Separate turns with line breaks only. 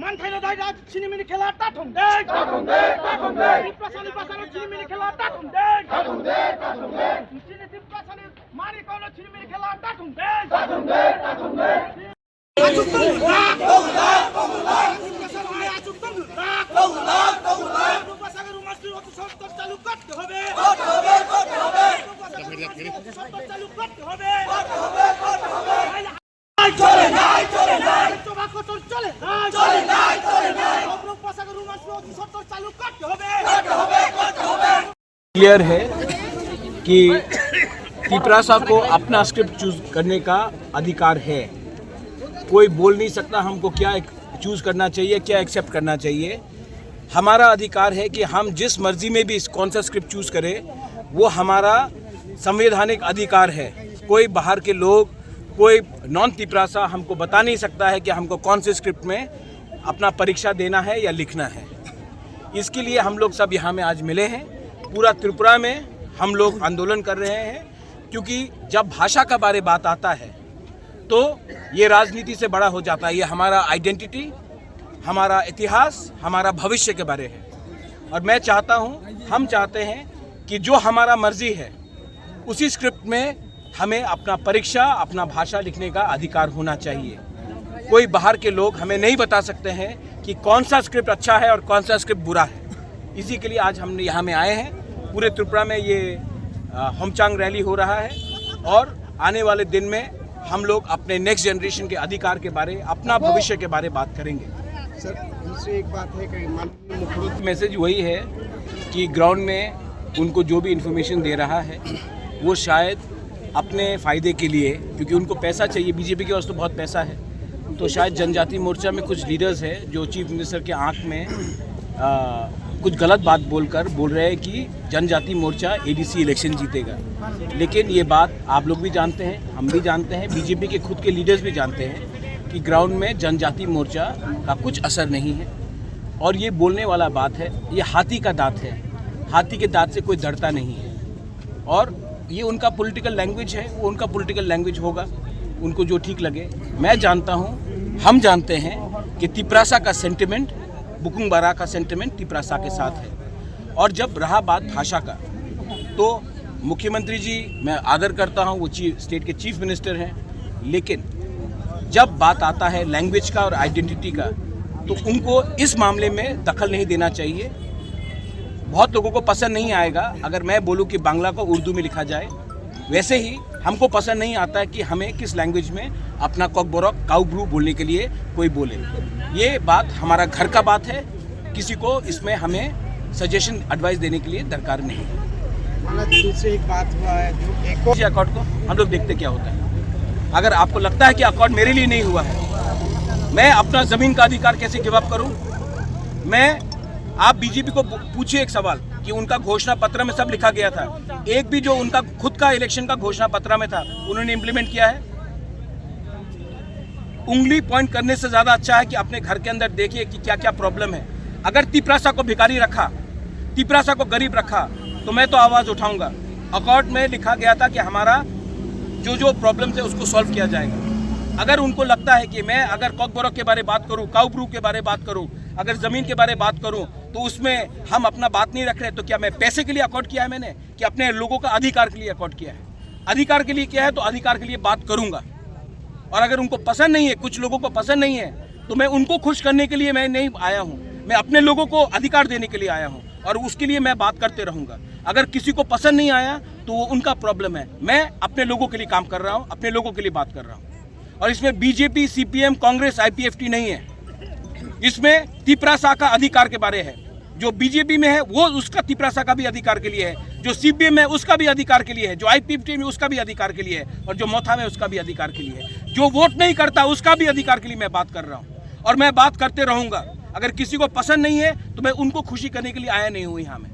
মান খাইলো দাই রাত চিনিমিনি খেলা টাঠুম দে নির্বাচনী চিনিমিনি খেলা টাঠুম দে নির্বাচনী মারি কোন চিনিমিনি খেলা টাঠুম দে চালু করতে হবে চালু করতে হবে চলে নাই চলে নাই টোবাকো চলে নাই চলে নাই চলে নাই অগ্রপাসাগর রুমাসি সত্তর চালু করতে হবে
क्लियर है कि तिपरासा को अपना स्क्रिप्ट चूज करने का अधिकार है। कोई बोल नहीं सकता हमको क्या चूज करना चाहिए, क्या एक्सेप्ट करना चाहिए। हमारा अधिकार है कि हम जिस मर्जी में भी कौन सा स्क्रिप्ट चूज करें, वो हमारा संवैधानिक अधिकार है। कोई बाहर के लोग, कोई नॉन तिपरासा हमको बता नहीं सकता है कि हमको कौन से स्क्रिप्ट में अपना परीक्षा देना है या लिखना है। इसके लिए हम लोग सब यहाँ में आज मिले हैं। पूरा त्रिपुरा में हम लोग आंदोलन कर रहे हैं, क्योंकि जब भाषा का बारे बात आता है तो ये राजनीति से बड़ा हो जाता है। ये हमारा आइडेंटिटी, हमारा इतिहास, हमारा भविष्य के बारे है। और मैं चाहता हूँ, हम चाहते हैं कि जो हमारा मर्जी है उसी स्क्रिप्ट में हमें अपना परीक्षा, अपना भाषा लिखने का अधिकार होना चाहिए। कोई बाहर के लोग हमें नहीं बता सकते हैं कि कौन सा स्क्रिप्ट अच्छा है और कौन सा स्क्रिप्ट बुरा है। इसी के लिए आज हम यहाँ में आए हैं। पूरे त्रिपुरा में ये होमचांग रैली हो रहा है और आने वाले दिन में हम लोग अपने नेक्स्ट जनरेशन के अधिकार के बारे, अपना भविष्य के बारे बात करेंगे।
सर, दूसरी एक बात है कि मुख्यमंत्री
मैसेज वही है कि ग्राउंड में उनको जो भी इन्फॉर्मेशन दे रहा है वो शायद अपने फ़ायदे के लिए, क्योंकि उनको पैसा चाहिए, बीजेपी के पास तो बहुत पैसा है, तो शायद जनजाति मोर्चा में कुछ लीडर्स हैं जो चीफ मिनिस्टर के आंख में कुछ गलत बात बोल रहे हैं कि जनजाति मोर्चा एडीसी इलेक्शन जीतेगा। लेकिन ये बात आप लोग भी जानते हैं, हम भी जानते हैं, बीजेपी के खुद के लीडर्स भी जानते हैं कि ग्राउंड में जनजाति मोर्चा का कुछ असर नहीं है। और ये बोलने वाला बात है, ये हाथी का दांत है, हाथी के दांत से कोई डरता नहीं है। और ये उनका पॉलिटिकल लैंग्वेज है, वो उनका पॉलिटिकल लैंग्वेज होगा, उनको जो ठीक लगे। मैं जानता हूँ, हम जानते हैं कि तिपरासा का सेंटिमेंट, बुकुंग बारा का सेंटिमेंट तिपरासा के साथ है। और जब रहा बात भाषा का, तो मुख्यमंत्री जी मैं आदर करता हूँ, वो स्टेट के चीफ मिनिस्टर हैं, लेकिन जब बात आता है लैंग्वेज का और आइडेंटिटी का, तो उनको इस मामले में दखल नहीं देना चाहिए। बहुत लोगों को पसंद नहीं आएगा अगर मैं बोलूं कि बांग्ला को उर्दू में लिखा जाए, वैसे ही हमको पसंद नहीं आता है कि हमें किस लैंग्वेज में अपना कॉकबोरक काउब्रू बोलने के लिए कोई बोले। ये बात हमारा घर का बात है, किसी को इसमें हमें सजेशन एडवाइस देने के लिए दरकार नहीं है।
दूसरी एक बात हुआ है जो एक
अकॉर्ड को हम लोग देखते क्या होता है। अगर आपको लगता है कि अकॉर्ड मेरे लिए नहीं हुआ है, मैं अपना ज़मीन का अधिकार कैसे गिव अप करूँ? आप बीजेपी को पूछिए एक सवाल कि उनका घोषणा पत्र में सब लिखा गया था, एक भी जो उनका खुद का इलेक्शन का घोषणा पत्र में था उन्होंने इम्प्लीमेंट किया है? उंगली पॉइंट करने से ज़्यादा अच्छा है कि अपने घर के अंदर देखिए कि क्या क्या प्रॉब्लम है। अगर तिपरासा को भिखारी रखा, तिपरासा को गरीब रखा, तो मैं तो आवाज़ उठाऊंगा। अकॉर्ड में लिखा गया था कि हमारा जो प्रॉब्लम है उसको सॉल्व किया जाएगा। अगर उनको लगता है कि मैं अगर कॉकबोरक के बारे बात करूं, काउब्रू के बारे बात करूं, अगर ज़मीन के बारे बात करूं, तो उसमें हम अपना बात नहीं रख रहे, तो क्या मैं पैसे के लिए अकॉर्ड किया है मैंने, कि अपने लोगों का अधिकार के लिए अकॉर्ड किया है? अधिकार के लिए किया है तो अधिकार के लिए बात करूंगा। और अगर उनको पसंद नहीं है, कुछ लोगों को पसंद नहीं है, तो मैं उनको खुश करने के लिए मैं नहीं आया हूँ, मैं अपने लोगों को अधिकार देने के लिए आया हूँ और उसके लिए मैं बात करते रहूँगा। अगर किसी को पसंद नहीं आया तो वो उनका प्रॉब्लम है, मैं अपने लोगों के लिए काम कर रहा हूँ, अपने लोगों के लिए बात कर रहा हूँ। और इसमें बीजेपी, सीपीएम, कांग्रेस, आईपीएफटी नहीं है। इसमें तिपरासा का अधिकार के बारे है। जो बीजेपी में है वो उसका तिपरासा का भी अधिकार के लिए है, जो सीपीएम में उसका भी अधिकार के लिए है, जो आईपीएफटी में उसका भी अधिकार के लिए है, और जो मोथा में उसका भी अधिकार के लिए है, जो वोट नहीं करता उसका भी अधिकार के लिए मैं बात कर रहा हूँ और मैं बात करते रहूँगा। अगर किसी को पसंद नहीं है तो मैं उनको खुशी करने के लिए आया नहीं हूँ यहाँ में।